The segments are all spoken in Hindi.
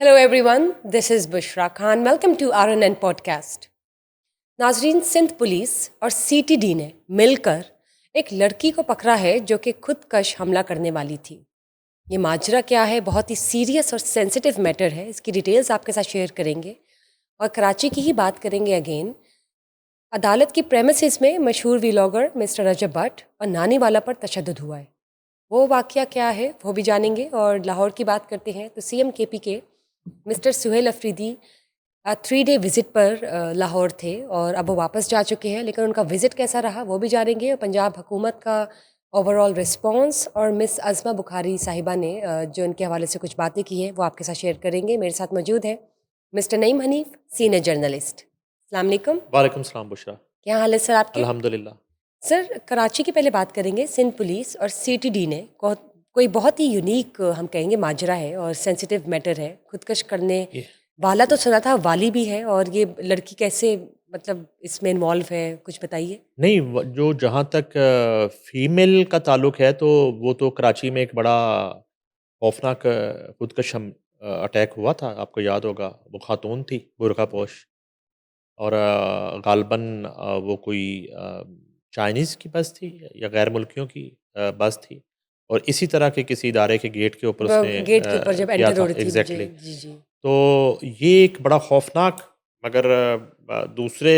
Hello everyone, this is Bushra Khan. Welcome to RNN podcast. नाजरीन, सिंध पुलिस और CTD ने मिलकर एक लड़की को पकड़ा है जो कि खुदकश हमला करने वाली थी। ये माजरा क्या है? बहुत ही सीरियस और सेंसिटिव मैटर है। इसकी डिटेल्स आपके साथ शेयर करेंगे और कराची की ही बात करेंगे अगेन। अदालत की प्रेमिसेस में मशहूर व्लॉगर मिस्टर रजब भट्ट और नानी वाला पर तशद्दुद हुआ है। वो वाकया क्या है वो भी जानेंगे। और लाहौर की बात करते हैं तो CM KP के mister Suhail Afridi 3 day visit पर लाहौर थे और अब वो वापस जा चुके हैं, लेकिन उनका विज़िट कैसा रहा वो भी जानेंगे। और पंजाब हुकूमत का ओवरऑल रिस्पांस और मिस अज़मा बुखारी साहिबा ने जो इनके हवाले से कुछ बातें की हैं वो आपके साथ शेयर करेंगे। मेरे साथ मौजूद है mister Naeem Hanif, senior journalist. अस्सलाम वालेकुम। वालेकुम सलाम बुशरा। क्या हाल है सर आपके? अल्हम्दुलिल्लाह। सर, कराची की पहले बात करेंगे। सिंध पुलिस और CTD ने कोई बहुत ही यूनिक हम कहेंगे माजरा है और सेंसिटिव मैटर है। खुदकश करने ये वाला तो सुना था, वाली भी है। और ये लड़की कैसे मतलब इसमें इन्वॉल्व है, कुछ बताइए। नहीं जो जहाँ तक फीमेल का ताल्लुक है तो वो तो कराची में एक बड़ा खौफनाक खुदकश अटैक हुआ था, आपको याद होगा। वो खातून थी बुर्का पोश और गालबन वो कोई चाइनीज़ की बस थी या गैर मुल्कियों की बस थी और इसी तरह के किसी इदारे के गेट के ऊपर उसने गेट के ऊपर जब किया एंटर हो था। रही थी, मुझे एग्जैक्टली। जी जी। तो ये एक बड़ा खौफनाक, मगर दूसरे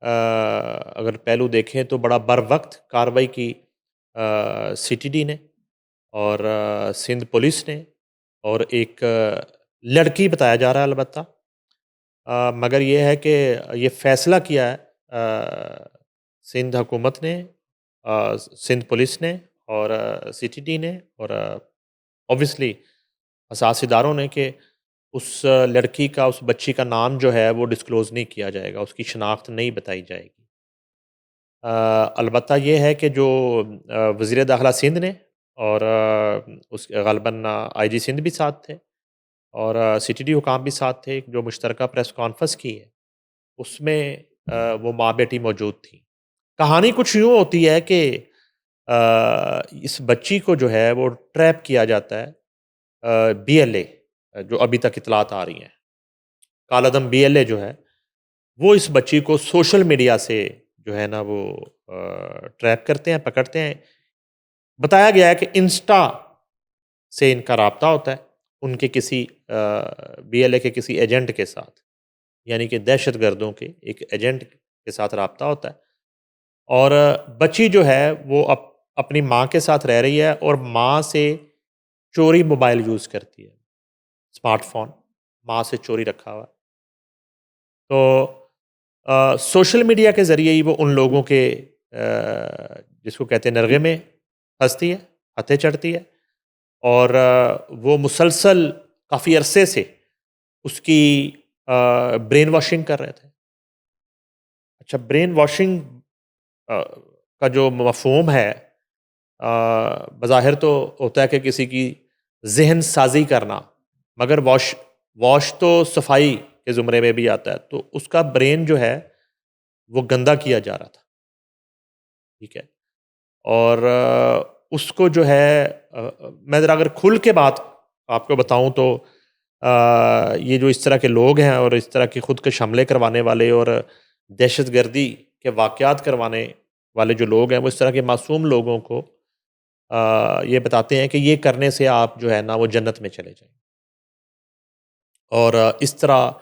अगर पहलू देखें तो बड़ा बर वक्त कार्रवाई की CTD ने और सिंध पुलिस ने। और एक लड़की बताया जा रहा है अलबत्ता, मगर ये है कि ये फैसला किया है सिंध हुकूमत ने, सिंध पुलिस ने और CTD ने और ऑब्वियसली असास इदारों ने कि उस लड़की का, उस बच्ची का नाम जो है वो डिस्क्लोज़ नहीं किया जाएगा, उसकी शनाख्त नहीं बताई जाएगी। अलबत्ता ये है कि जो वज़ीर दाखिला सिंध ने और उस ग़ालिबन IG सिंध भी साथ थे और CTD हुकाम भी साथ थे, जो मुश्तरका प्रेस कॉन्फ्रेंस की है उसमें वो माँ बेटी मौजूद थी। कहानी कुछ यूँ होती है कि इस बच्ची को जो है वो ट्रैप किया जाता है BLA, जो अभी तक इतलात आ रही हैं। कालादम BLA जो है वो इस बच्ची को सोशल मीडिया से जो है ना वो ट्रैप करते हैं, पकड़ते हैं। बताया गया है कि इंस्टा से इनका राब्ता होता है उनके किसी BLA के किसी एजेंट के साथ, यानी कि दहशतगर्दों के एक एजेंट के साथ राब्ता होता है। और बच्ची जो है वो अपनी माँ के साथ रह रही है और माँ से चोरी मोबाइल यूज़ करती है, स्मार्टफ़ोन माँ से चोरी रखा हुआ है। तो सोशल मीडिया के ज़रिए ही वो उन लोगों के जिसको कहते हैं नरगे में फंसती है, हत्थे चढ़ती है और वो मुसलसल काफ़ी अरसे से उसकी ब्रेन वॉशिंग कर रहे थे। अच्छा, ब्रेन वॉशिंग का जो मफ़हूम है बज़ाहिर तो होता है कि किसी की ज़हन साज़ी करना, मगर वॉश वॉश तो सफाई के ज़ुमरे में भी आता है। तो उसका ब्रेन जो है वो गंदा किया जा रहा था, ठीक है। और उसको जो है मैं ज़रा अगर खुल के बात आपको बताऊं तो ये जो इस तरह के लोग हैं और इस तरह के खुदकश हमले करवाने वाले और दहशतगर्दी के वाक़यात करवाने वाले जो लोग हैं, वो इस तरह के मासूम लोगों को ये बताते हैं कि ये करने से आप जो है ना वो जन्नत में चले जाएँ। और इस तरह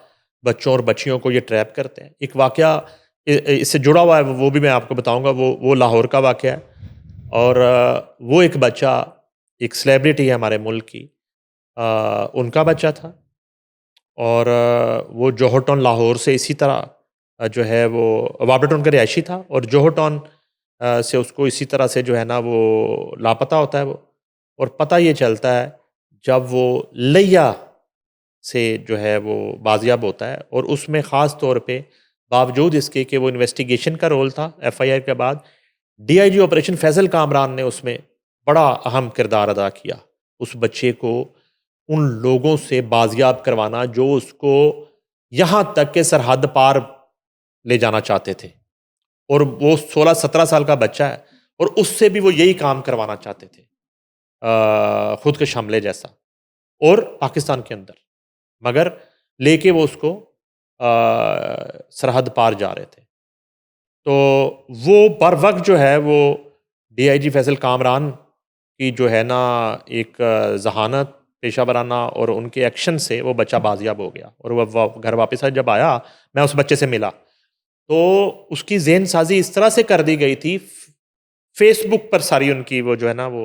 बच्चों और बच्चियों को ये ट्रैप करते हैं। एक वाक़या इससे जुड़ा हुआ है, वो भी मैं आपको बताऊँगा। वो लाहौर का वाक़या है और वो एक बच्चा, एक सेलिब्रिटी है हमारे मुल्क की, उनका बच्चा था और वो जौहर टाउन लाहौर से इसी तरह जो है वो वापडा टाउन का रिहायशी था और जौहर टाउन से उसको इसी तरह से जो है ना वो लापता होता है वो। और पता ये चलता है जब वो लिया से जो है वो बाजियाब होता है और उसमें ख़ास तौर पे बावजूद इसके कि वो इन्वेस्टिगेशन का रोल था FIR के बाद, DIG ऑपरेशन फैज़ल कामरान ने उसमें बड़ा अहम किरदार अदा किया। उस बच्चे को उन लोगों से बाजियाब करवाना जो उसको यहाँ तक के सरहद पार ले जाना चाहते थे और वो 16-17 साल का बच्चा है और उससे भी वो यही काम करवाना चाहते थे, खुदकश हमले जैसा, और पाकिस्तान के अंदर। मगर लेके वो उसको सरहद पार जा रहे थे। तो वो बर वक्त जो है वो डीआईजी फैसल कामरान की जो है ना एक जहानत पेशा वराना और उनके एक्शन से वो बच्चा बाजियाब हो गया और वह घर वापस जब आया, मैं उस बच्चे से मिला तो उसकी जेहन साजी इस तरह से कर दी गई थी। फेसबुक पर सारी उनकी वो जो है ना वो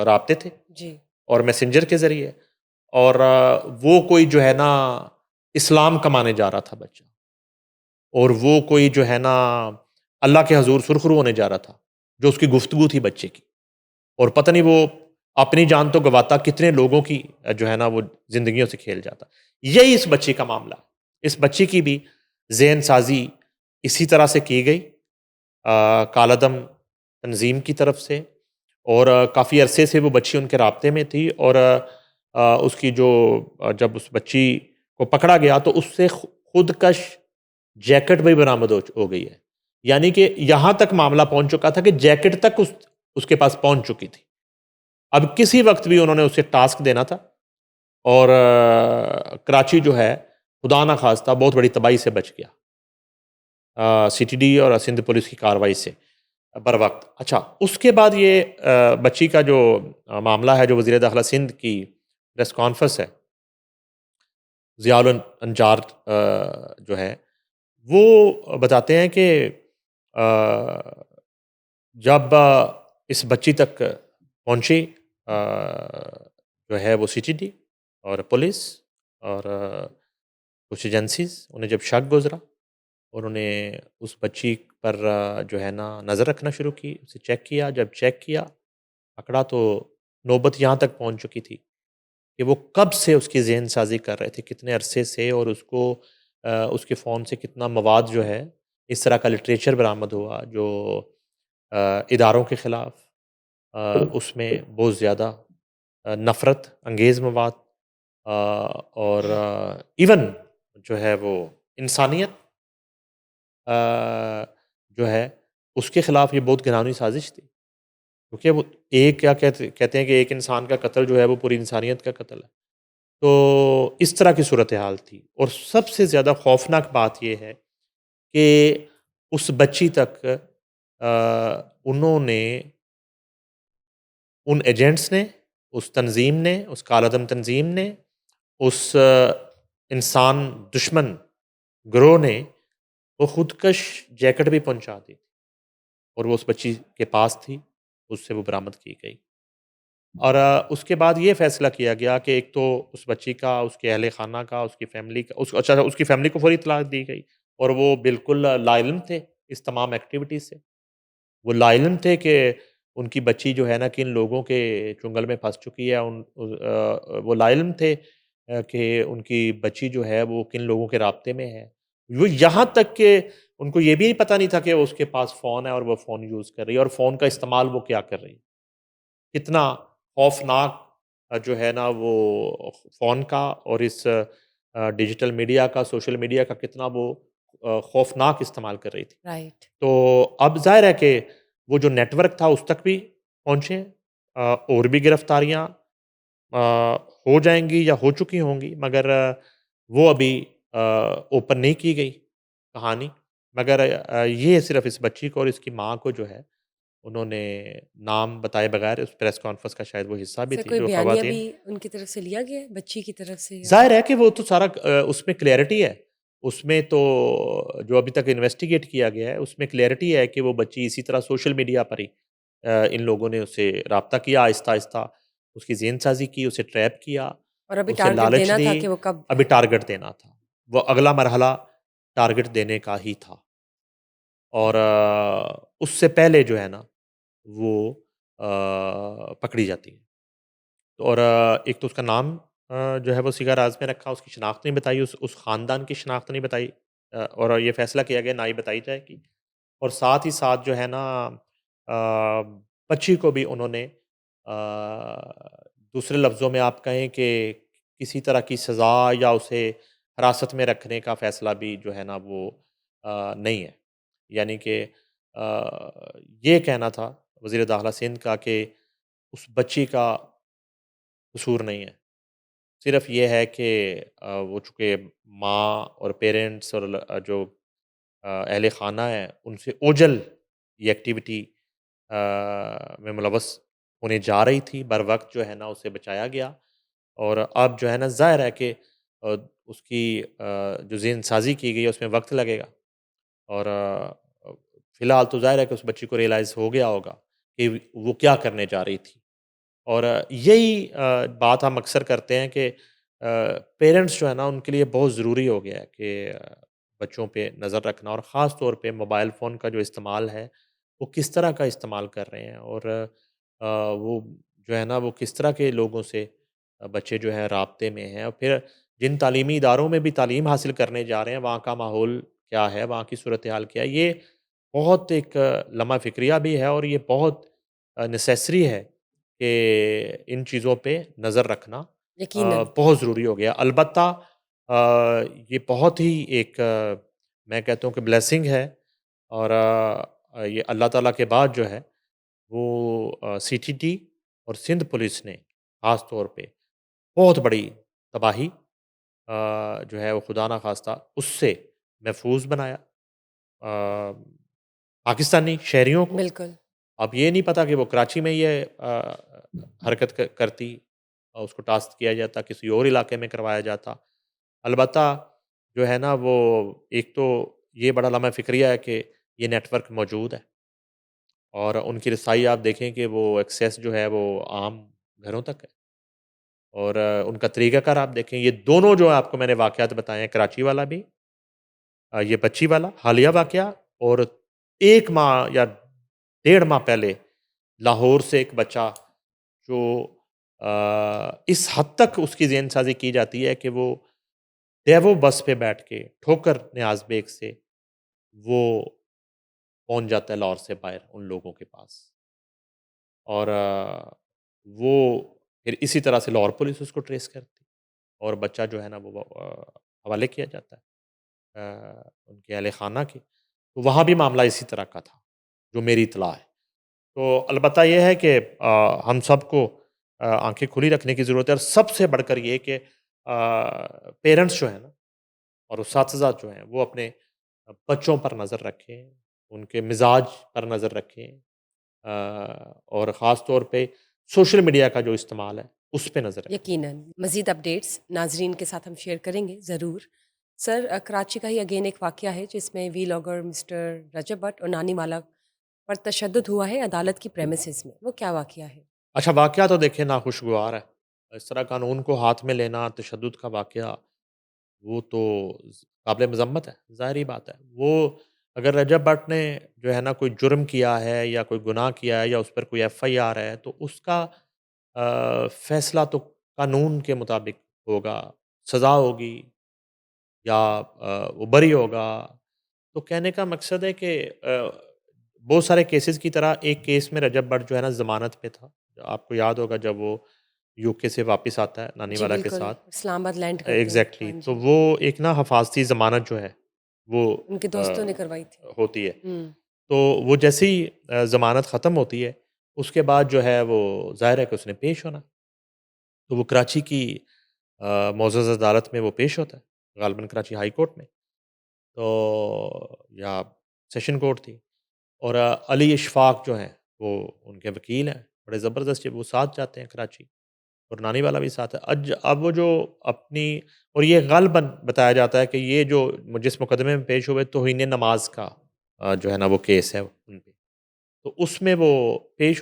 राब्ते थे जी। और मैसेंजर के जरिए, और वो कोई जो है ना इस्लाम कमाने जा रहा था बच्चा, और वो कोई जो है ना अल्लाह के हजूर सुरखरू होने जा रहा था, जो उसकी गुफ्तगू थी बच्चे की। और पता नहीं वो अपनी जान तो गवाता, कितने लोगों की जो है ना वो जिंदगियों से खेल जाता। यही इस बच्चे का मामला। इस बच्चे की भी जेहन साजी इसी तरह से की गई कालादम तंजीम की तरफ से, और काफ़ी अरसे से वो बच्ची उनके राब्ते में थी, और उसकी जो जब उस बच्ची को पकड़ा गया तो उससे खुदकश जैकेट भी बरामद हो गई है। यानी कि यहाँ तक मामला पहुँच चुका था कि जैकेट तक उसके पास पहुँच चुकी थी। अब किसी वक्त भी उन्होंने उसे टास्क देना था, और कराची जो है खुदा ना खास्ता बहुत बड़ी तबाही से बच गया सीटीडी और सिंध पुलिस की कार्रवाई से बर वक्त। अच्छा, उसके बाद ये बच्ची का जो मामला है, जो वज़ीर दाखिला सिंध की प्रेस कॉन्फ्रेंस है, ज़ियाउल अंजार जो है वो बताते हैं कि जब इस बच्ची तक पहुंची जो है वो सीटीडी और पुलिस और कुछ एजेंसीज, उन्हें जब शक गुजरा और उन्हें उस बच्ची पर जो है ना नज़र रखना शुरू की, उसे चेक किया। जब चेक किया, पकड़ा, तो नौबत यहाँ तक पहुँच चुकी थी कि वो कब से उसकी ज़हन साजी कर रहे थे, कितने अरसे से, और उसको उसके फ़ोन से कितना मवाद जो है इस तरह का लिटरेचर बरामद हुआ जो इदारों के ख़िलाफ़ उसमें बहुत ज़्यादा नफ़रत अंगेज़ मवाद और इवन जो है वो इंसानियत जो है उसके ख़िलाफ़ ये बहुत घिनौनी साजिश थी। क्योंकि वो एक क्या कहते हैं कि एक इंसान का कत्ल जो है वो पूरी इंसानियत का कत्ल है। तो इस तरह की सूरत हाल थी, और सबसे ज़्यादा खौफनाक बात ये है कि उस बच्ची तक उन्होंने, उन एजेंट्स ने, उस तंज़ीम ने, उस कालादम तंज़ीम ने, उस इंसान दुश्मन गिरोह ने वो खुदकश जैकेट भी पहुंचा दी, और वो उस बच्ची के पास थी, उससे वो बरामद की गई। और उसके बाद ये फ़ैसला किया गया कि एक तो उस बच्ची का, उसके अहले ख़ाना का, उसकी फ़ैमिली का, उसकी फ़ैमिली को फ़ौरी इत्तला दी गई, और वो बिल्कुल लाइल्म थे इस तमाम एक्टिविटी से। वो लाइल्म थे कि उनकी बच्ची जो है ना किन लोगों के चुंगल में फँस चुकी है। वो लाइल्म थे कि उनकी बच्ची जो है वो किन लोगों के राब्ते में है। वो यहाँ तक कि उनको ये भी पता नहीं था कि उसके पास फ़ोन है और वो फ़ोन यूज़ कर रही है, और फ़ोन का इस्तेमाल वो क्या कर रही है। कितना खौफ़नाक जो है ना वो फ़ोन का और इस डिजिटल मीडिया का, सोशल मीडिया का कितना वो खौफ़नाक इस्तेमाल कर रही थी। राइट। तो अब ज़ाहिर है कि वो जो नेटवर्क था उस तक भी पहुँचे हैं। और भी गिरफ्तारियाँ हो जाएँगी या हो चुकी होंगी, मगर वो अभी ओपन नहीं की गई कहानी। मगर ये सिर्फ़ इस बच्ची को और इसकी माँ को जो है उन्होंने नाम बताए बगैर, उस प्रेस कॉन्फ्रेंस का शायद वो हिस्सा भी सर, थी, कोई जो बयानिया भी ख़वातीन। उनकी तरफ से लिया गया है, बच्ची की तरफ से या? ज़ाहिर है कि वो तो सारा उसमें क्लैरिटी है। उसमें तो जो अभी तक इन्वेस्टिगेट किया गया है, उसमें क्लैरिटी है कि वो बच्ची इसी तरह सोशल मीडिया पर ही इन लोगों ने उससे राब्ता किया, आहिस्ता-आहिस्ता उसकी ज़ेन-साज़ी की, उसे ट्रैप किया, और अभी उसे टारगेट लालच देना दी, था कि वो कब अभी टारगेट देना था। वो अगला मरहला टारगेट देने का ही था, और उससे पहले जो है ना, वो पकड़ी जाती है। और एक तो उसका नाम जो है वो सिगा-राज़ में रखा, उसकी शिनाख्त नहीं बताई, उस ख़ानदान की शिनाख्त नहीं बताई, और ये फ़ैसला किया गया ना ही बताई जाएगी। और साथ ही साथ जो है ना बच्ची को भी उन्होंने दूसरे लफ्ज़ों में आप कहें कि किसी तरह की सज़ा या उसे हिरासत में रखने का फ़ैसला भी जो है ना वो नहीं है। यानी कि ये कहना था वज़ीर दाखिला सिंध का कि उस बच्ची का कसूर नहीं है। सिर्फ ये है कि वो चूँकि माँ और पेरेंट्स और जो अहले खाना है उनसे ओझल ये एक्टिविटी में मुलवस होने जा रही थी, बर वक़्त जो है ना उसे बचाया गया। और अब जो है ना ज़ाहिर है कि उसकी जो ज़ेहन साज़ी की गई है उसमें वक़्त लगेगा। और फ़िलहाल तो ज़ाहिर है कि उस बच्ची को रियलाइज़ हो गया होगा कि वो क्या करने जा रही थी। और यही बात हम अक्सर करते हैं कि पेरेंट्स जो है ना उनके लिए बहुत ज़रूरी हो गया है कि बच्चों पे नज़र रखना, और ख़ास तौर पे मोबाइल फ़ोन का जो इस्तेमाल है वो किस तरह का इस्तेमाल कर रहे हैं, और वो जो है ना वो किस तरह के लोगों से बच्चे जो हैं राब्ते में हैं, और फिर जिन तालीमी इदारों में भी तालीम हासिल करने जा रहे हैं वहाँ का माहौल क्या है, वहाँ की सूरत हाल क्या है। ये बहुत एक लम्हा फ़िक्रिया भी है, और ये बहुत नेसेसरी है कि इन चीज़ों पे नज़र रखना यकीनन। बहुत ज़रूरी हो गया। अलबत्ता ये बहुत ही एक मैं कहता हूँ कि ब्लेसिंग है, और ये अल्लाह ताला के बाद जो है वो सीटीटी और सिंध पुलिस ने ख़ास तौर पे बहुत बड़ी तबाही जो है वो खुदा ना ख़ास्ता उससे महफूज़ बनाया पाकिस्तानी शहरियों को। बिल्कुल। अब ये नहीं पता कि वो कराची में ये हरकत करती और उसको टास्क किया जाता, किसी और इलाके में करवाया जाता। अलबत्ता जो है ना वो एक तो ये बड़ा लम्हा फ़िक्रिया है कि ये नेटवर्क मौजूद है, और उनकी रसाई आप देखें कि वो एक्सेस जो है वो आम घरों तक है, और उनका तरीक़ाकार आप देखें। ये दोनों जो आपको मैंने वाक़यात बताए हैं, कराची वाला भी, ये बच्ची वाला हालिया वाक़या, और 1 माह या डेढ़ माह पहले लाहौर से एक बच्चा जो इस हद तक उसकी ज़ेहनसाज़ी की जाती है कि वो डेवो बस पे बैठ के ठोकर नियाज़ बेग से वो पहुँच जाता है लाहौर से बाहर उन लोगों के पास। और वो फिर इसी तरह से लाहौर पुलिस उसको ट्रेस करती, और बच्चा जो है ना वो हवाले किया जाता है उनके अहले खाना के। तो वहाँ भी मामला इसी तरह का था, जो मेरी इत्तला है। तो अलबत्ता ये है कि हम सबको आँखें खुली रखने की ज़रूरत है, और सबसे बढ़कर ये कि पेरेंट्स जो हैं ना और उसातिज़ा जो हैं वो अपने बच्चों पर नज़र रखें, उनके मिज़ाज पर नज़र रखें, और ख़ास तौर पे सोशल मीडिया का जो इस्तेमाल है उस पे नज़र रखें। यकीनन मज़ीद अपडेट्स नाजरीन के साथ हम शेयर करेंगे ज़रूर। सर, कराची का ही अगेन एक वाक़या है जिसमें व्लॉगर मिस्टर रजब भट्ट और नानी माला पर तशद्दुद हुआ है अदालत की प्रेमिसेस में। वो क्या वाक़या है? अच्छा, वाक़या तो देखिए नाखुशगवार है। इस तरह कानून को हाथ में लेना, तशद्दुद का वाक़या, वो तो काबिल मज़म्मत है, ज़ाहिर-सी बात है। वो अगर रजब भट्ट ने जो है ना कोई जुर्म किया है या कोई गुनाह किया है या उस पर कोई एफ़आईआर है, तो उसका फ़ैसला तो कानून के मुताबिक होगा, सज़ा होगी या वो बरी होगा। तो कहने का मकसद है कि बहुत सारे केसेस की तरह एक केस में रजब भट्ट जो है ना ज़मानत पे था। आपको याद होगा जब वो यूके से वापस आता है नानी जी वाला के बिल्कुल, साथ। इस्लामाबाद लैंड करते हैं। एग्ज़ैक्टली, हाँ तो जी, वो एक ना हिफाज़ती ज़मानत जो है वो उनके दोस्तों ने करवाई थी। होती है। हुँ, तो वो जैसे ही ज़मानत ख़त्म होती है, उसके बाद जो है वो ज़ाहिर है कि उसने पेश होना। तो वो कराची की मुअज़्ज़ज़ अदालत में वो पेश होता है, ग़ालिबन कराची हाई कोर्ट में। तो या सेशन कोर्ट थी, और अली इशफ़ाक़ जो हैं वो उनके वकील हैं, बड़े ज़बरदस्त, जब वो साथ जाते हैं कराची, और नानी वाला भी साथ है। अब वो जो अपनी, और ये ग़ालिबन बताया जाता है कि ये जो जिस मुकदमे में पेश हुए तौहीन नमाज़ का जो है ना वो केस है उन पे। तो उसमें वो पेश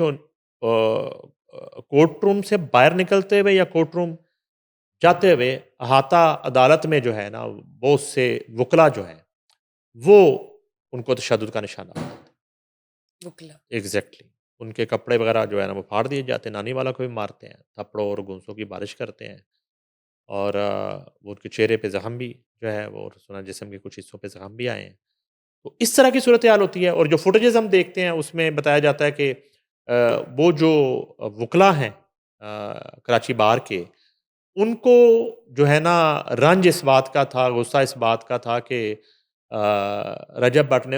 कोर्ट रूम से बाहर निकलते हुए या कोर्ट रूम जाते हुए अहाता अदालत में जो है ना बहुत से वकला जो हैं वो उनको तशद्दुद का निशाना बनाते हैं। वुकला। एग्जैक्टली, उनके कपड़े वगैरह जो है ना वो फाड़ दिए जाते हैं, नानी वाला को भी मारते हैं, थप्पड़ों और घूंसों की बारिश करते हैं, और वो उनके चेहरे पे ज़ख्म भी जो है वो, और सुना जिस्म के कुछ हिस्सों पे ज़ख्म भी आए हैं। तो इस तरह की सूरत हाल होती है, और जो फुटेजेस हम देखते हैं उसमें बताया जाता है कि वो जो वकला हैं कराची बार के, उनको जो है ना रंज इस बात का था, गुस्सा इस बात का था कि रजब भट्ट ने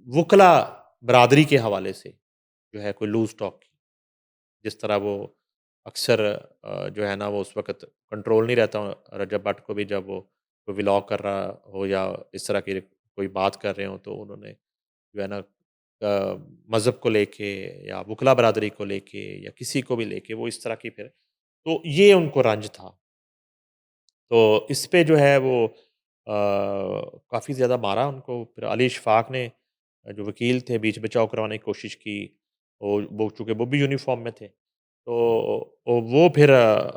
वकला बरादरी के हवाले से जो है कोई लूज़ टॉक की। जिस तरह वो अक्सर जो है ना वो उस वक़्त कंट्रोल नहीं रहता रजब भट्ट को भी, जब वो कोई व्लॉग कर रहा हो या इस तरह की कोई बात कर रहे हो, तो उन्होंने जो है ना मज़हब को लेके या वकला बरादरी को लेके या किसी को भी लेके वो इस तरह की फिर, तो ये उनको रंज था। तो इस पे जो है वो काफ़ी ज़्यादा मारा उनको। फिर अली इशफ़ाक़ ने जो वकील थे बीच बचाव करवाने की कोशिश की। वो चूँकि वो भी यूनिफ़ॉर्म में थे, तो वो फिर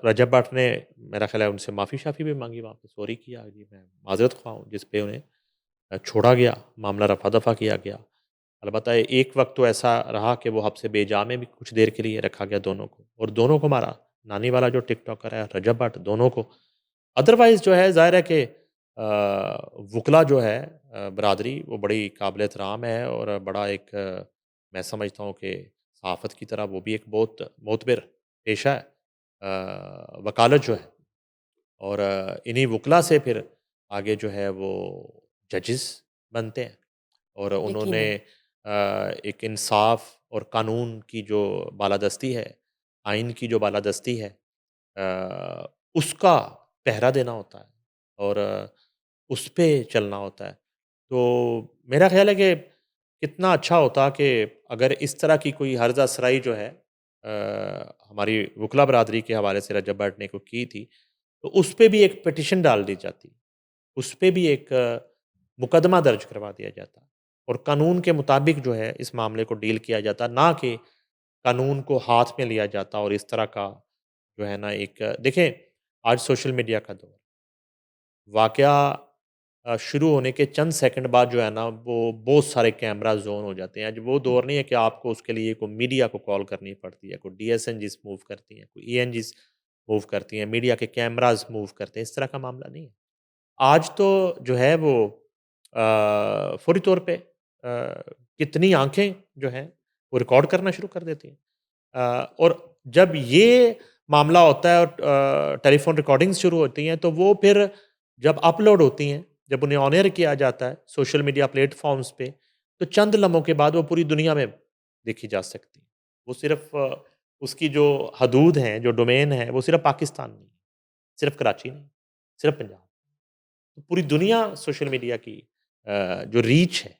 रजब भट्ट ने मेरा ख़्याल है उनसे माफ़ी-शाफ़ी भी माँगी वहाँ पे, सॉरी किया जी मैं माज़रत ख़्वाह हूँ, जिस पे उन्हें छोड़ा गया, मामला रफ़ा-दफ़ा किया गया। अलबत्ता एक वक़्त तो ऐसा रहा कि वो हब्स ए-बेजा में भी कुछ देर के लिए रखा गया दोनों को, और दोनों को मारा। नानी वाला जो टिकटॉकर है, रजब भट्ट, दोनों को। अदरवाइज़ जो है ज़ाहिर है कि वकला जो है बरादरी वो बड़ी काबिल एहतराम है, और बड़ा एक मैं समझता हूँ कि सहाफ़त की तरह वो भी एक बहुत मोतबर पेशा है वकालत जो है। और इन्हीं वकला से फिर आगे जो है वो जजेस बनते हैं, और उन्होंने यकीनन। एक इंसाफ और कानून की जो बालादस्ती है, आइन की जो बालादस्ती है, उसका पहरा देना होता है, और उस पे चलना होता है। तो मेरा ख़्याल है कि कितना अच्छा होता कि अगर इस तरह की कोई हर्ज़ असराई जो है हमारी वकला बरादरी के हवाले से रजब भट्ट ने को की थी, तो उस पे भी एक पिटीशन डाल दी जाती, उस पे भी एक मुकदमा दर्ज करवा दिया जाता, और कानून के मुताबिक जो है इस मामले को डील किया जाता, ना कि कानून को हाथ में लिया जाता और इस तरह का जो है ना एक देखें, आज सोशल मीडिया का दौर, वाक़या शुरू होने के चंद सेकंड बाद जो है ना वो बहुत सारे कैमरा ज़ोन हो जाते हैं। आज वो दौर नहीं है कि आपको उसके लिए कोई मीडिया को कॉल करनी पड़ती है, कोई डीएसएनजीज़ मूव करती हैं, कोई ईएनजीज़ मूव करती हैं, मीडिया के कैमराज़ मूव करते हैं, इस तरह का मामला नहीं है। आज तो जो है वो फ़ौरी तौर पे कितनी आँखें जो हैं वो रिकॉर्ड करना शुरू कर देती हैं। और जब ये मामला होता है और टेलीफ़ोन रिकॉर्डिंग्स शुरू होती हैं, तो वो फिर जब अपलोड होती हैं, जब उन्हें ऑन एयर किया जाता है सोशल मीडिया प्लेटफ़ॉर्म्स पे, तो चंद लम्हों के बाद वो पूरी दुनिया में देखी जा सकती हैं। वो सिर्फ़ उसकी जो हदूद हैं, जो डोमेन है, वो सिर्फ़ पाकिस्तान नहीं है, सिर्फ़ कराची नहीं, सिर्फ़ पंजाब। तो पूरी दुनिया सोशल मीडिया की जो रीच है,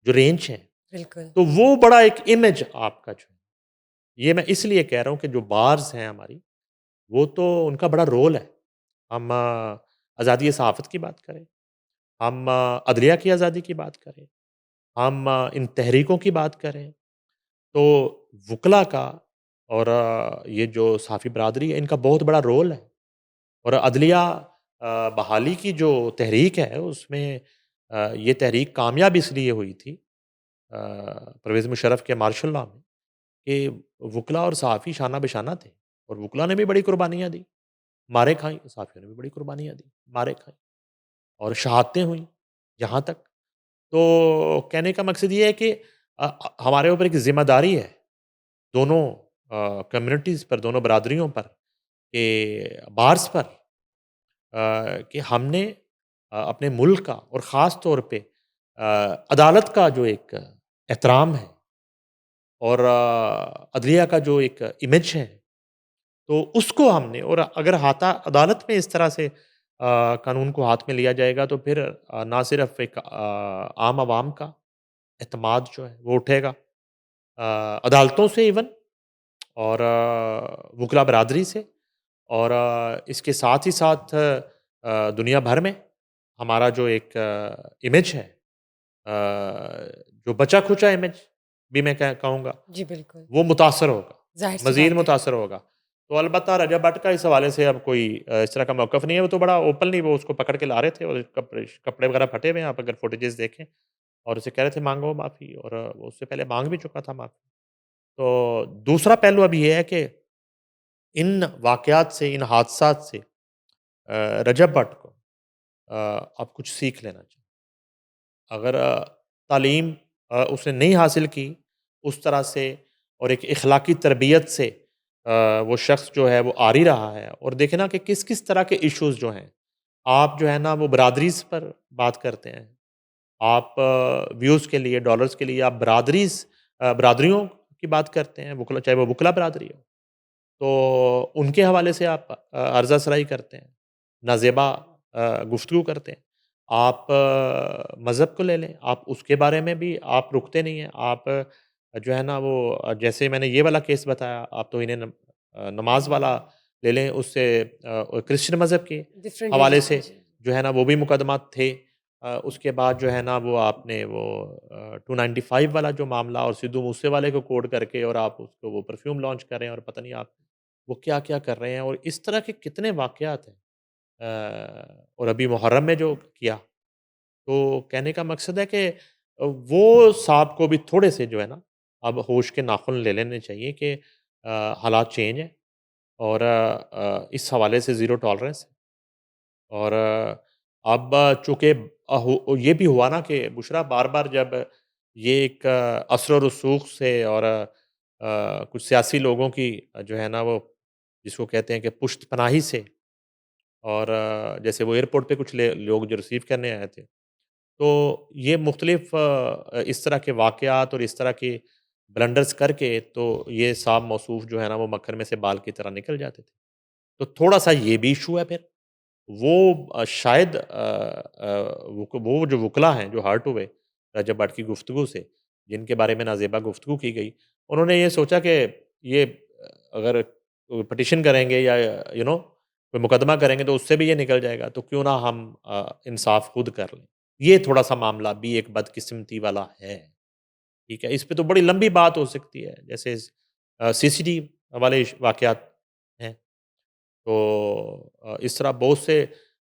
जो रेंज है, बिल्कुल। तो वो बड़ा एक इमेज आपका जो है, ये मैं इसलिए कह रहा हूँ कि जो बार्स हैं हमारी, वो तो उनका बड़ा रोल है। हम आज़ादी सहाफ़त की बात करें, हम अदलिया की आज़ादी की बात करें, हम इन तहरीकों की बात करें, तो वकला का और ये जो सहाफ़ी बरादरी है, इनका बहुत बड़ा रोल है। और अदलिया बहाली की जो तहरीक है, उसमें ये तहरीक कामयाब इसलिए हुई थी परवेज़ मुशर्रफ के मार्शल लॉ में, कि वकला और सहाफ़ी शाना-बशाना थे, और वकला ने भी बड़ी कुर्बानियाँ दी, मारें खाईं, सहाफ़ियों ने भी बड़ी कुर्बानियाँ दी, मारें खाईं, और शहादतें हुईं यहाँ तक। तो कहने का मकसद ये है कि हमारे ऊपर एक ज़िम्मेदारी है, दोनों कम्युनिटीज़ पर, दोनों बरादरियों पर, के बार्स पर, कि हमने अपने मुल्क का और ख़ास तौर पे अदालत का जो एक एहतराम है, और अदलिया का जो एक इमेज है, तो उसको हमने, और अगर हाथा अदालत में इस तरह से कानून को हाथ में लिया जाएगा, तो फिर ना सिर्फ़ एक आम आवाम का एतमाद जो है वो उठेगा अदालतों से इवन, और वकला बरादरी से, और इसके साथ ही साथ दुनिया भर में हमारा जो एक इमेज है, जो बचा-खुचा इमेज भी मैं कहूँगा, जी, बिल्कुल। वो मुतासर होगा, ज़ाहिर-सी मज़ीद बात है। मुतासर होगा। तो अलबत्ता रजब भट्ट का इस हवाले से अब कोई इस तरह का मौक़िफ़ नहीं है, वो तो बड़ा ओपनली वो उसको पकड़ के ला रहे थे, और कपड़े वगैरह फटे हुए हैं, आप अगर फुटेजेस देखें, और उसे कह रहे थे माँगो माफ़ी, और वो उससे पहले माँग भी चुका था माफ़ी। तो दूसरा पहलू अब ये है कि इन वाक़यात से, इन हादसात से रजब भट्ट को अब कुछ सीख लेना चाहिए। अगर तालीम उसने नहीं हासिल की उस तरह से, और एक इखलाकी तरबियत से वो शख्स जो है वो आरी रहा है, और देखें ना कि किस-किस तरह के इश्यूज़ जो हैं, आप जो है ना वो बरादरीज़ पर बात करते हैं। आप व्यूज़ के लिए, डॉलर्स के लिए आप बरादरीज़ बरादरियों की बात करते हैं, वकला चाहे वो वकला बरादरी हो। तो उनके हवाले से आप अर्ज़ असराई करते हैं, नाज़ेबा गुफ्तगू करते हैं। आप मज़हब को ले लें, आप उसके बारे में भी आप रुकते नहीं हैं। आप जो है ना वो जैसे मैंने ये वाला केस बताया, आप तो इन्हें नमाज़ वाला ले लें, उससे क्रिश्चियन मज़हब के डिफरेंट हवाले रिलीजन से जी। जो है ना वो भी मुकदमात थे। उसके बाद जो है ना वो आपने वो 295 वाला जो मामला और सिद्धू मूसेवाले को कोट करके और आप उसको वो परफ्यूम लॉन्च कर रहे हैं और पता नहीं आप वो क्या-क्या कर रहे हैं और इस तरह के कितने वाक़यात हैं। और अभी मुहर्रम में जो किया, तो कहने का मकसद है कि वो साहब को भी थोड़े से जो है ना, अब होश के नाख़ुन ले लेने चाहिए कि हालात चेंज हैं और इस हवाले से ज़ीरो टॉलरेंस है। और अब चूँकि ये भी हुआ ना कि बुशरा बार-बार जब ये एक असर और रसूख से और कुछ सियासी लोगों की जो है ना वो जिसको कहते हैं कि पुश्त-पनाही से और जैसे वो एयरपोर्ट पे कुछ ले लोग जो रिसीव करने आए थे। तो ये मुख्तलिफ़ इस तरह के वाक़यात और इस तरह के ब्लंडर्स करके तो ये साहब मौसूफ़ जो है ना वो मक्खन में से बाल की तरह निकल जाते थे। तो थोड़ा-सा ये भी इश्यू है फिर। वो शायद वो जो वुकला हैं जो हर्ट हुए रजब भट्ट की गुफ्तगू से, जिनके बारे में नाज़ेबा गुफ्तगू की गई, उन्होंने ये सोचा कि ये अगर पिटीशन करेंगे या कोई मुकदमा करेंगे तो उससे भी ये निकल जाएगा, तो क्यों ना हम इंसाफ खुद कर लें। ये थोड़ा-सा मामला भी एक बदकिस्मती वाला है, ठीक है? इस पे तो बड़ी लंबी बात हो सकती है, जैसे सीसीटीवी वाले वाक़यात हैं। तो इस तरह बहुत से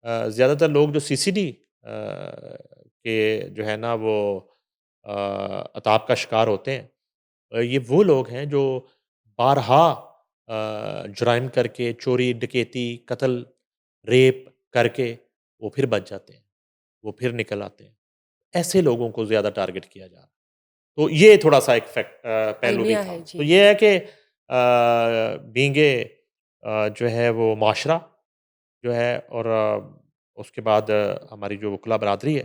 ज़्यादातर लोग जो सीसीडी के जो है ना वो अताप का शिकार होते हैं। ये वो लोग हैं जो बारहा जुराइम करके चोरी, डकैती, कत्ल, रेप करके वो फिर बच जाते हैं, वो फिर निकल आते हैं। ऐसे लोगों को ज़्यादा टारगेट किया जा रहा है। तो ये थोड़ा-सा एक पहलू भी अलमिया था। है तो जी। ये है कि बीइंग जो है वो माशरा जो है और उसके बाद हमारी जो वकला बरादरी है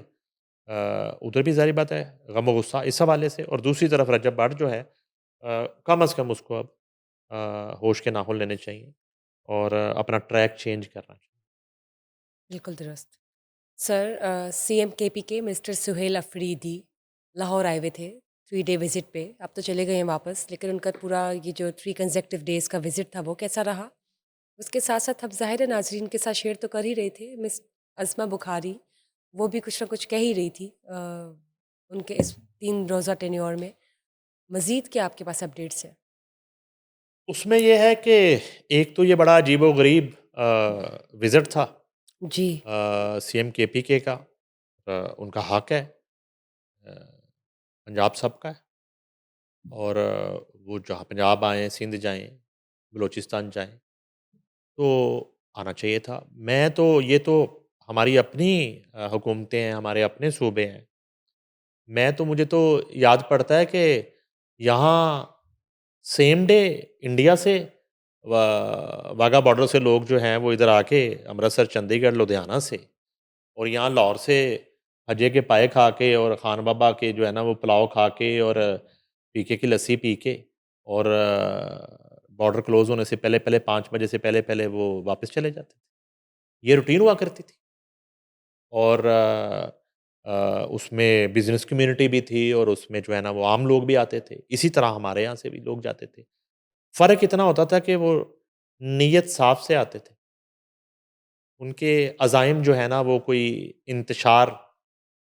उधर भी ज़ाहिर बात है गम गुस्सा इस हवाले से और दूसरी तरफ रजब भट्ट जो है कम अज़ कम उसको अब होश के नाखून लेने चाहिए और अपना ट्रैक चेंज करना चाहिए। बिल्कुल दुरुस्त। Sir CM KPK mister Suhail Afridi Lahore आए हुए थे 3 डे विजिट पे। अब तो चले गए हैं वापस, लेकिन उनका पूरा ये जो 3 कंसेक्टिव डेज़ का विजिट था वो कैसा रहा? उसके साथ-साथ अब ज़ाहिर है नाज़रीन के साथ शेयर तो कर ही रहे थे मिस अज़मा बुखारी, वो भी कुछ ना कुछ कह ही रही थी उनके इस 3 रोज़ा टेन्योर में। मज़ीद क्या आपके पास अपडेट्स हैं? उसमें ये है कि एक तो ये बड़ा अजीबो-गरीब विज़िट था जी। सीएम केपीके का उनका हक है अ, पंजाब सबका है और वो जहाँ पंजाब आएँ, सिंध जाएँ, बलूचिस्तान जाएँ, तो आना चाहिए था। मैं तो ये तो हमारी अपनी हुकूमतें हैं, हमारे अपने सूबे हैं। मैं तो मुझे तो याद पड़ता है कि यहाँ सेम डे इंडिया से वाघा बॉर्डर से लोग जो हैं वो इधर आके अमृतसर, चंडीगढ़, लुधियाना से और यहाँ लाहौर से हजे के पाए खा के और खान बाबा के जो है ना वो पुलाव खा के और पीके की लस्सी पी के और बॉर्डर क्लोज होने से पहले-पहले 5 बजे से पहले-पहले वो वापस चले जाते थे। ये रूटीन हुआ करती थी और उसमें बिज़नेस कम्युनिटी भी थी और उसमें जो है ना वो आम लोग भी आते थे। इसी तरह हमारे यहाँ से भी लोग जाते थे। फ़र्क इतना होता था कि वो नीयत साफ़ से आते थे। उनके अज़ाइम जो है ना वो कोई इंतशार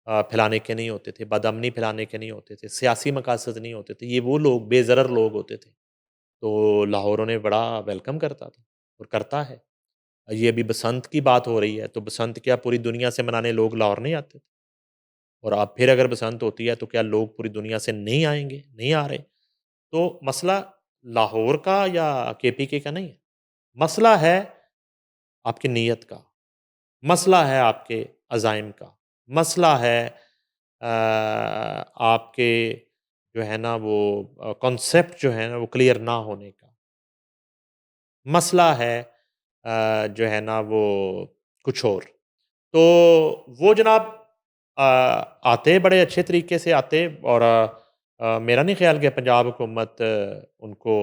फैलाने के नहीं होते थे, बदअमनी फैलाने के नहीं होते थे, सियासी मकासद नहीं होते थे। ये वो लोग बेज़रर लोग होते थे। तो लाहौर उन्हें बड़ा वेलकम करता था और करता है। ये अभी बसंत की बात हो रही है, तो बसंत क्या पूरी दुनिया से मनाने लोग लाहौर नहीं आते थे? और अब फिर अगर बसंत होती है तो क्या लोग पूरी दुनिया से नहीं आएँगे? नहीं आ रहे। तो मसला लाहौर का या केपीके का नहीं है। मसला है आपकी नीयत का, मसला है आपके अज़ाइम का, मसला है आपके जो है ना वो कॉन्सेप्ट जो है ना वो क्लियर ना होने का। मसला है जो है ना वो कुछ और। तो वो जनाब आते बड़े अच्छे तरीके से आते और मेरा नहीं ख़्याल कि पंजाब हुकूमत उनको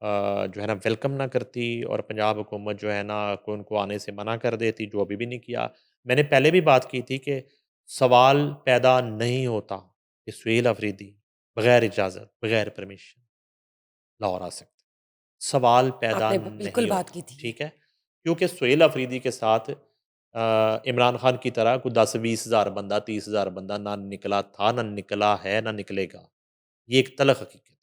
जो है ना वेलकम ना करती और पंजाब हुकूमत जो है ना को उनको आने से मना कर देती, जो अभी भी नहीं किया। मैंने पहले भी बात की थी कि सवाल पैदा नहीं होता कि सुहेल अफरीदी बगैर इजाज़त, बगैर परमिशन लाहौर आ सकते। सवाल पैदा आपने बिल्कुल नहीं बात होता, की थी ये। ठीक है? क्योंकि सुहेल अफरीदी के साथ इमरान खान की तरह कोई 10-20 हज़ार बंदा, 30 हज़ार बंदा ना निकला था, ना निकला है, ना निकलेगा। ये एक तल्ख़ हकीकत है।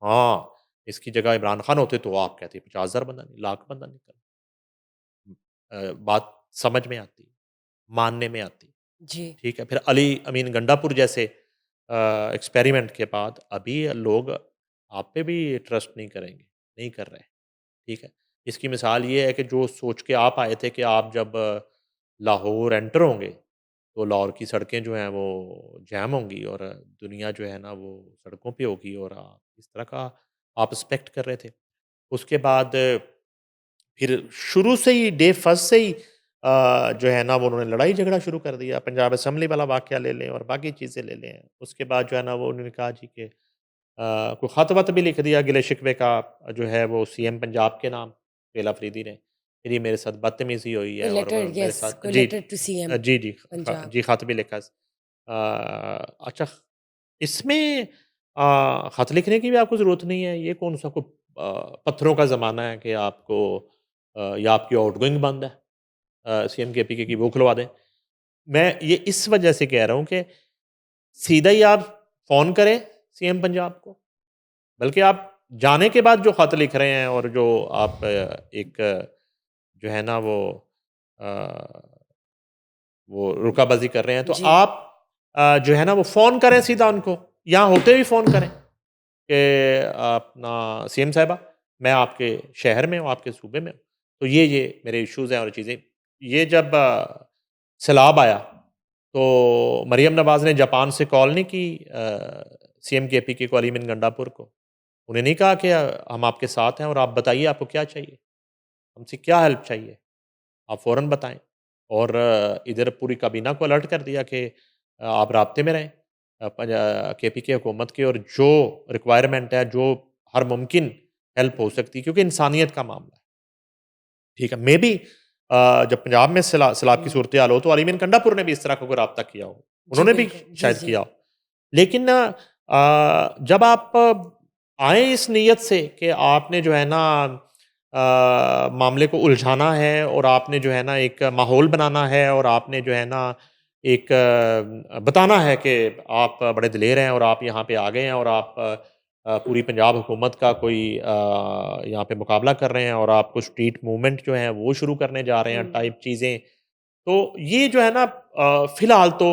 हाँ, इसकी जगह इमरान खान होते तो आप कहते 50,000 बंदा नहीं, लाख बंदा निकल। बात समझ में आती, मानने में आती, जी। ठीक है? फिर अली अमीन गंडापुर जैसे एक्सपेरिमेंट के बाद अभी लोग आप पे भी ट्रस्ट नहीं करेंगे, नहीं कर रहे, ठीक है? इसकी मिसाल ये है कि जो सोच के आप आए थे कि आप जब लाहौर एंटर होंगे, तो लाहौर की सड़कें जो हैं वो जैम होंगी और दुनिया जो है ना वो सड़कों पे होगी और इस तरह का आप एक्सपेक्ट कर रहे थे। उसके बाद फिर शुरू से ही डे फर्स्ट से ही जो है ना वो उन्होंने लड़ाई झगड़ा शुरू कर दिया। पंजाब असेंबली वाला वाक़या ले लें और बाकी चीज़ें ले लें। उसके बाद जो है ना वो उन्होंने कहा जी कि कोई ख़त-वत भी लिख दिया गिले-शिकवे का जो है वो सीएम पंजाब के नाम सुहेल अफरीदी ने। फिर ये मेरे साथ बदतमीज़ी हुई कोई है और लेटर, मेरे यस, साथ कोई जी, लेटर टू सीएम जी, जी, पंजाब। जी ख़त भी लिखा। अच्छा इसमें ख़त लिखने की भी आपको ज़रूरत नहीं है। ये कौन-सा कोई पत्थरों का ज़माना है कि आपको या आपकी आउटगोइंग बंद है सीएम के पीके की वो खुलवा दें। मैं ये इस वजह से कह रहा हूँ कि सीधा ही आप फ़ोन करें सीएम पंजाब को, बल्कि आप जाने के बाद जो ख़त लिख रहे हैं और जो आप एक जो है ना अ, वो रुकाबाज़ी कर रहे हैं, तो जी। आप जो है ना वो फ़ोन करें सीधा उनको, यहाँ होते हुए फ़ोन करें कि अपना सीएम साहिबा मैं आपके शहर में हूँ, आपके सूबे में हूँ, तो ये मेरे इश्यूज़ हैं और चीज़ें। ये जब सैलाब आया, तो मरियम नवाज़ ने जापान से कॉल नहीं की सीएम केपीके को अली बिन गंडापुर को। उन्हें नहीं कहा कि हम आपके साथ हैं और आप बताइए आपको क्या चाहिए? हमसे क्या हेल्प चाहिए? आप फ़ौरन बताएँ। और इधर पूरी काबीना को अलर्ट कर दिया कि आप राब्ते में रहें केपीके हुकूमत की और जो रिक्वायरमेंट है, जो हर मुमकिन हेल्प हो सकती है क्योंकि इंसानियत का मामला है। ठीक है, मेबी जब पंजाब में सैलाब की हुँ। सूरत-ए-हाल हो तो अली बिन कंडापुर ने भी इस तरह का कोई राब्ता किया हो। जी, उन्होंने भी बिल्कुल। जी, शायद जी। किया हो। लेकिन जब आप आए इस नीयत से कि आपने जो है ना मामले को उलझाना है और आपने जो है ना एक माहौल बनाना है और आपने जो है ना एक बताना है कि आप बड़े दिलेर हैं और आप यहाँ पे आ गए हैं और आप पूरी पंजाब हुकूमत का कोई यहाँ पे मुकाबला कर रहे हैं और आप कुछ स्ट्रीट मूवमेंट जो है वो शुरू करने जा रहे हैं हुँ। टाइप चीज़ें। तो ये जो है ना फ़िलहाल तो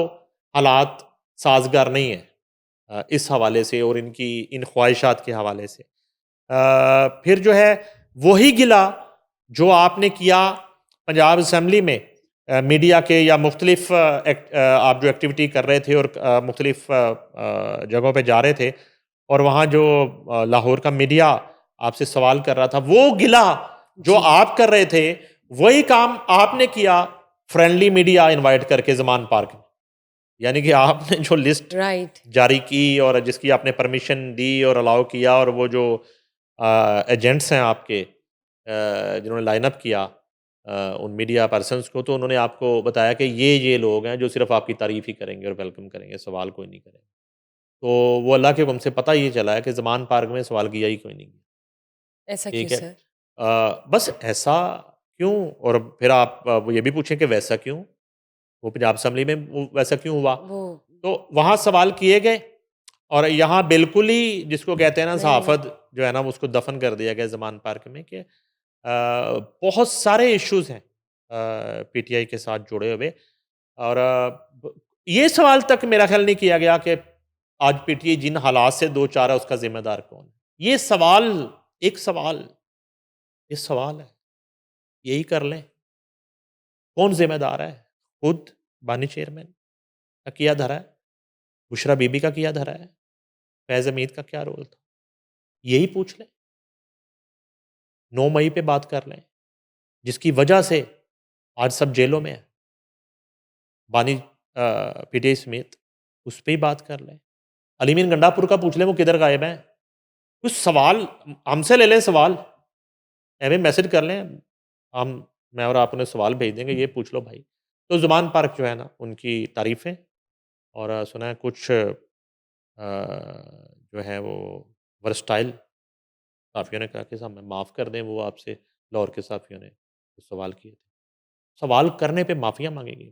हालात साज़गार नहीं है इस हवाले से और इनकी इन ख्वाहिशात के हवाले से। फिर जो है वही गिला जो आपने किया पंजाब असेंबली में मीडिया के या मुख्तलिफ आप जो एक्टिविटी कर रहे थे और मुख्तलिफ जगहों पे जा रहे थे और वहाँ जो लाहौर का मीडिया आपसे सवाल कर रहा था, वो गिला जो जी। आप कर रहे थे, वही काम आपने किया फ्रेंडली मीडिया इनवाइट करके ज़मान पार्क में। यानी कि आपने जो लिस्ट राइट। जारी की और जिसकी आपने परमिशन दी और अलाउ किया और वो जो एजेंट्स हैं आपके जिन्होंने लाइन अप किया उन मीडिया पर्सन्स को तो उन्होंने आपको बताया कि ये लोग हैं जो सिर्फ़ आपकी तारीफ़ ही करेंगे और वेलकम करेंगे, सवाल कोई नहीं करेंगे। तो वो अल्लाह के हुक्म से पता ये चला है कि ज़मान पार्क में सवाल किया ही कोई नहीं। ऐसा क्यों ठीक है। सर? बस ऐसा क्यों? और फिर आप वो ये भी पूछें कि वैसा क्यों? वो पंजाब असेंबली में वो वैसा क्यों हुआ? वो तो वहाँ सवाल किए गए और यहाँ बिल्कुल ही जिसको कहते हैं ना नहीं। सहाफ़त जो है ना वो उसको दफ़न कर दिया गया ज़मान पार्क में कि बहुत सारे इश्यूज़ हैं पीटीआई के साथ जुड़े हुए और ये सवाल तक मेरा ख़्याल नहीं किया गया कि आज पीटीआई जिन हालात से दो चार है उसका ज़िम्मेदार कौन है? ये सवाल एक सवाल ये सवाल है, यही कर लें। कौन ज़िम्मेदार है? खुद बानी चेयरमैन का किया धरा है, बुशरा बीबी का किया धरा है, फैज़ हमीद का क्या रोल था? यही पूछ लें, 9 मई पे बात कर लें, जिसकी वजह से आज सब जेलों में हैं, बानी पीटीआई समेत, उस पे ही बात कर लें। अलीमीन गंडापुर का पूछ लें वो किधर गायब हैं? कुछ सवाल हमसे ले लें, सवाल हमें मैसेज कर लें, हम मैं और आप उन्हें सवाल भेज देंगे, ये पूछ लो भाई। तो ज़ुबान पार्क जो है ना, उनकी तारीफ़ें और सुना है कुछ जो है वो वर्सटाइल साफ़ियों ने कहा कि साहब हमें माफ़ कर दें, वो आपसे लाहौर के साफ़ियों ने कुछ सवाल किए थे। सवाल करने पे माफ़ियाँ माँगेंगी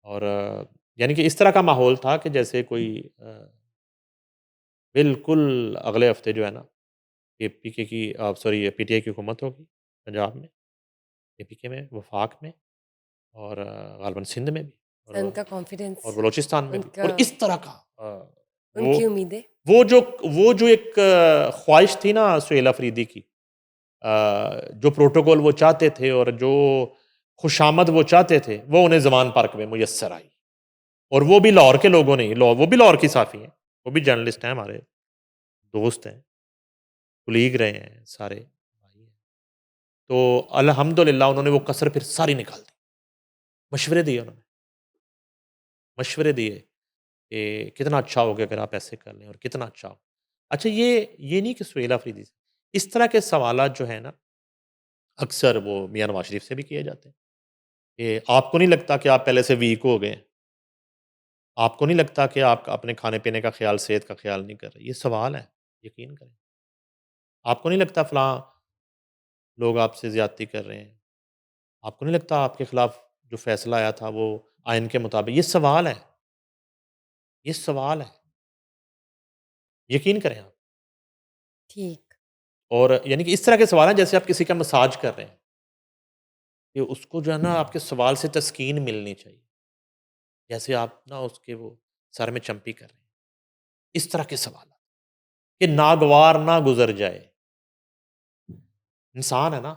और यानी कि इस तरह का माहौल था कि जैसे कोई बिल्कुल अगले हफ़्ते जो है ना, ये पीके की सॉरी पीटीआई की हुकूमत होगी पंजाब में, एपीके में, वफाक में और ग़ालिबन सिंध में भी सर, उनका और कॉन्फिडेंस, बलूचिस्तान में भी उनका और इस तरह का वो उनकी उम्मीदें। वो जो एक ख्वाहिश थी ना सुहेल अफरीदी की, जो प्रोटोकॉल वो चाहते थे और जो खुशामद वो चाहते थे, वो उन्हें ज़मान पार्क में मुयस्सर आई। और वो भी लाहौर के लोगों ने ही, वो भी लाहौर की साफ़ी हैं, वो भी जर्नलिस्ट हैं, हमारे दोस्त हैं, कुलीग रहे हैं सारे भाई हैं। तो अल्हम्दुलिल्लाह उन्होंने वो कसर फिर सारी निकाल दी। मशवरे दिए उन्होंने, मशवरे दिए कि कितना अच्छा होगा अगर आप ऐसे कर लें और कितना अच्छा हो। अच्छा ये नहीं कि सुहेल अफरीदी से, इस तरह के सवालात जो है ना, अक्सर वो मियाँ नवाज़ शरीफ से भी किए जाते हैं कि आपको नहीं लगता कि आप पहले से वीक हो गए हैं? आपको नहीं लगता कि आप अपने खाने-पीने का ख़्याल, सेहत का ख़्याल नहीं कर रहे? ये सवाल है, यकीन करें। आपको नहीं लगता फ़लाँ लोग आपसे ज़्यादती कर रहे हैं? आपको नहीं लगता आपके खिलाफ जो फ़ैसला आया था वो आइन के मुताबिक? ये सवाल है, ये सवाल है। यकीन करें आप। ठीक। और यानी कि इस तरह के सवाल हैं जैसे आप किसी का मसाज कर रहे हैं, कि उसको जो है ना आपके सवाल से तस्कीन मिलनी चाहिए। जैसे आप ना उसके वो सर में चंपी कर रहे हैं। इस तरह के सवाल कि नागवार ना गुज़र जाए। इंसान है ना,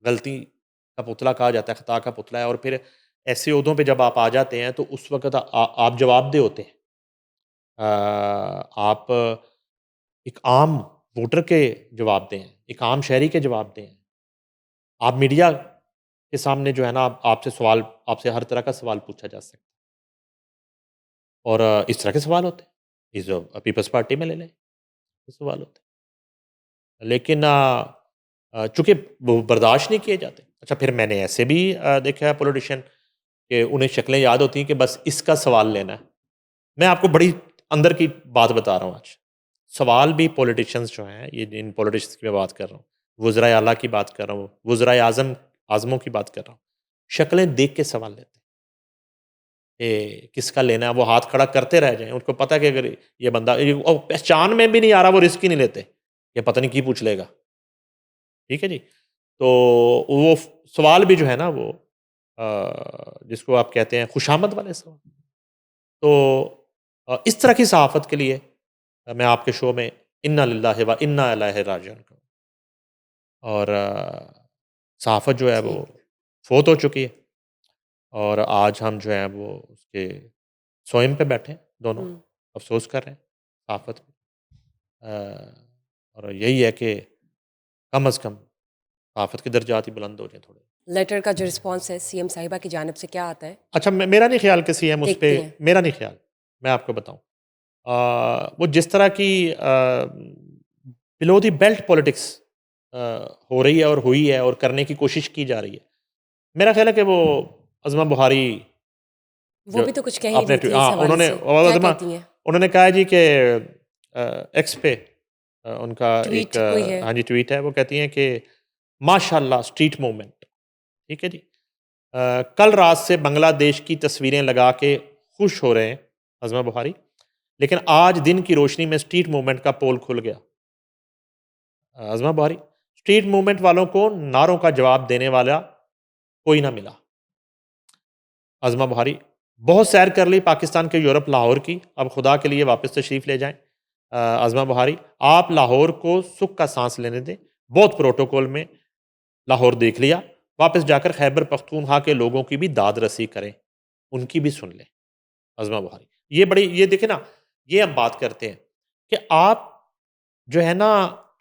गलती का पुतला कहा जाता है, खता का पुतला है और फिर ऐसे ओहदों पे जब आप आ जाते हैं तो उस वक़्त आप जवाबदेह होते हैं। आप एक आम वोटर के जवाबदेह हैं, एक आम शहरी के जवाबदेह हैं। आप मीडिया के सामने जो है ना आपसे हर तरह का सवाल पूछा जा सकता है और इस तरह के सवाल होते हैं। इस पीपल्स पार्टी में ले लें, ये सवाल होते हैं। लेकिन चूँकि वो बर्दाश्त नहीं किए जाते। अच्छा फिर मैंने ऐसे भी देखा है पॉलिटिशियन कि उन्हें शक्लें याद होती हैं कि बस इसका सवाल लेना है। मैं आपको बड़ी अंदर की बात बता रहा हूँ आज। सवाल भी पॉलिटिशियंस जो हैं, ये जिन पॉलिटिशियंस की मैं बात कर रहा हूँ, वज़राए आला की बात कर रहा हूँ, वज़राए आज़मों की बात कर रहा हूँ। शक्लें देख के सवाल लेते हैं कि किसका लेना है, वो हाथ खड़ा करते रह जाएँ। उनको पता है कि अगर ये बंदा पहचान में भी नहीं आ रहा, वो रिस्क ही नहीं लेते। ये पता नहीं की पूछ लेगा। ठीक है जी? तो वो सवाल भी जो है ना वो जिसको आप कहते हैं खुशामद वाले सवाल। तो इस तरह की सहाफ़त के लिए मैं आपके शो में इन्ना लिल्लाहि व इन्ना इलैहि राजिऊन कहूँ और सहाफ़त जो है वो ठीक। फ़ौत हो चुकी है और आज हम जो है वो उसके सोइम पे बैठे हैं दोनों, हुँ। अफ़सोस कर रहे हैं सहाफ़त पे। और यही है कि कम अज़ कम सहाफ़त के दर्जात ही बुलंद हो जाएँ थोड़े। लेटर का जो रिस्पॉन्स है सीएम साहिबा की जानिब से क्या आता है? अच्छा मेरा नहीं ख़्याल कि सीएम उस पे देखते हैं। मेरा नहीं ख़्याल, मैं आपको बताऊँ। वो जिस तरह की बिलो द बेल्ट पॉलिटिक्स हो रही है और हुई है और करने की कोशिश की जा रही है। मेरा ख़्याल है कि वो अज़मा बुहारी वो जो भी तो कुछ कह ही रही थी इस हाँ, हवाले से। क्या अज़मा कहती हैं? उन्होंने कहा है जी कि एक्स पे उनका एक ट्वीट कोई है? हाँ जी, ट्वीट है। वो कहती हैं कि माशाअल्लाह स्ट्रीट मूवमेंट, ठीक है जी। कल रात से बांग्लादेश की तस्वीरें लगा के खुश हो रहे हैं अज़मा बुहारी, लेकिन आज दिन की रोशनी में स्ट्रीट मूवमेंट का पोल खुल गया। अज़मा बुहारी, स्ट्रीट मूवमेंट वालों को नारों का जवाब देने वाला कोई ना मिला। अज़मा बुहारी, बहुत सैर कर ली पाकिस्तान के यूरोप लाहौर की, अब खुदा के लिए वापस तशरीफ़ ले जाएँ। अज़मा बुहारी, आप लाहौर को सुख का साँस लेने दें, बहुत प्रोटोकॉल में लाहौर देख लिया, वापस जाकर खैबर पख्तूनख्वा के लोगों की भी दाद रसी करें, उनकी भी सुन लें। अज़मा बुहारी, ये देखें ना, ये हम बात करते हैं कि आप जो है ना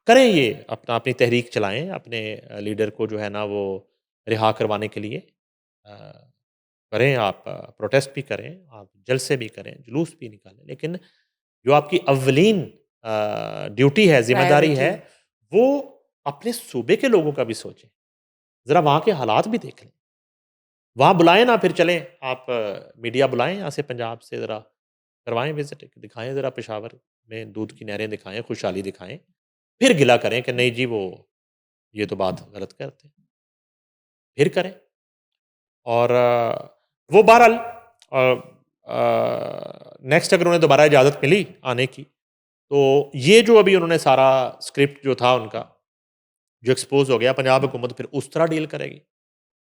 करें ये अपनी तहरीक चलाएँ, अपने लीडर को जो है ना वो रिहा करवाने के लिए करें आप प्रोटेस्ट भी करें, आप जलसे भी करें, जुलूस भी निकालें, लेकिन जो आपकी अव्वलीन ड्यूटी है, जिम्मेदारी है, Priority. वो अपने सूबे के लोगों का भी सोचें। ज़रा वहाँ के हालात भी देख लें। वहाँ बुलाएं ना, फिर चलें आप मीडिया बुलाएं यहाँ से पंजाब से, ज़रा करवाएं विजिट, दिखाएं ज़रा पेशावर में दूध की नहरें दिखाएं, खुशहाली दिखाएं, फिर गिला करें कि नहीं जी वो ये तो बात गलत करते हैं, फिर करें। और वो बहरहाल नेक्स्ट अगर उन्हें दोबारा इजाज़त मिली आने की, तो ये जो अभी उन्होंने सारा स्क्रिप्ट जो था उनका, जो एक्सपोज़ हो गया, पंजाब हुकूमत फिर उस तरह डील करेगी,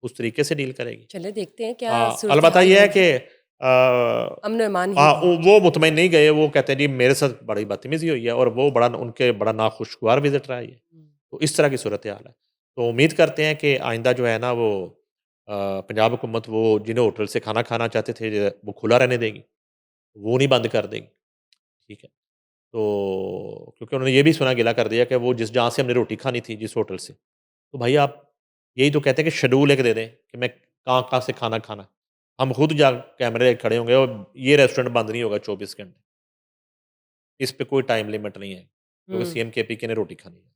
उस तरीके से डील करेगी। चलिए देखते हैं क्या अलबत्ता सूरत-ए-हाल ये है होगी। कि अमन ईमान ही है। वो मुतमईन नहीं गए, वो कहते हैं जी मेरे साथ बड़ी बदतमीज़ी हुई है, और वो बड़ा उनके बड़ा नाखुशगवार विज़िट रहा ये। तो इस तरह की सूरत-ए-हाल है। तो उम्मीद करते हैं कि आइंदा जो है ना वो पंजाब हुकूमत वो जिन होटल से खाना खाना चाहते थे वो खुला रहने देगी, वो नहीं बंद कर देगी, ठीक है। तो क्योंकि उन्होंने ये भी सुना गिला कर दिया कि वो जिस जहाँ से हमने रोटी खानी थी जिस होटल से, तो भाई आप यही तो कहते हैं कि शेड्यूल एक दे दें कि मैं कहाँ-कहाँ से खाना खाना है। हम खुद जा कैमरे खड़े होंगे और ये रेस्टोरेंट बंद नहीं होगा 24 घंटे। इस पे कोई टाइम लिमिट नहीं है, क्योंकि हुँ, सीएम केपी ने रोटी खानी है।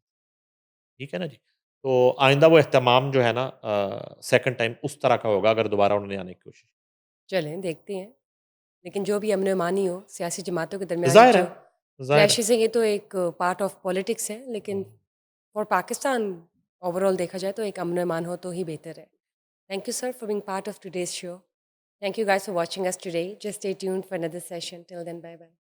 ठीक है ना जी? तो आइंदा वो एहतमाम जो है ना सेकंड टाइम उस तरह का होगा अगर दोबारा उन्होंने आने की कोशिश। चलें देखते हैं। लेकिन जो भी अमन-ए-ईमानी हो, सियासी जमातों के दरमियान ज़ाहिर है, जो ज़ाहिर है। क्लैशेज़ हैं, ये तो एक पार्ट ऑफ पॉलिटिक्स है, लेकिन फॉर पाकिस्तान ओवरऑल देखा जाए तो एक अमन-ए-ईमान हो तो ही बेहतर है। Thank you, sir, for being part of today's show. Thank you guys for watching us today. Just stay tuned for another session. Till then, bye bye.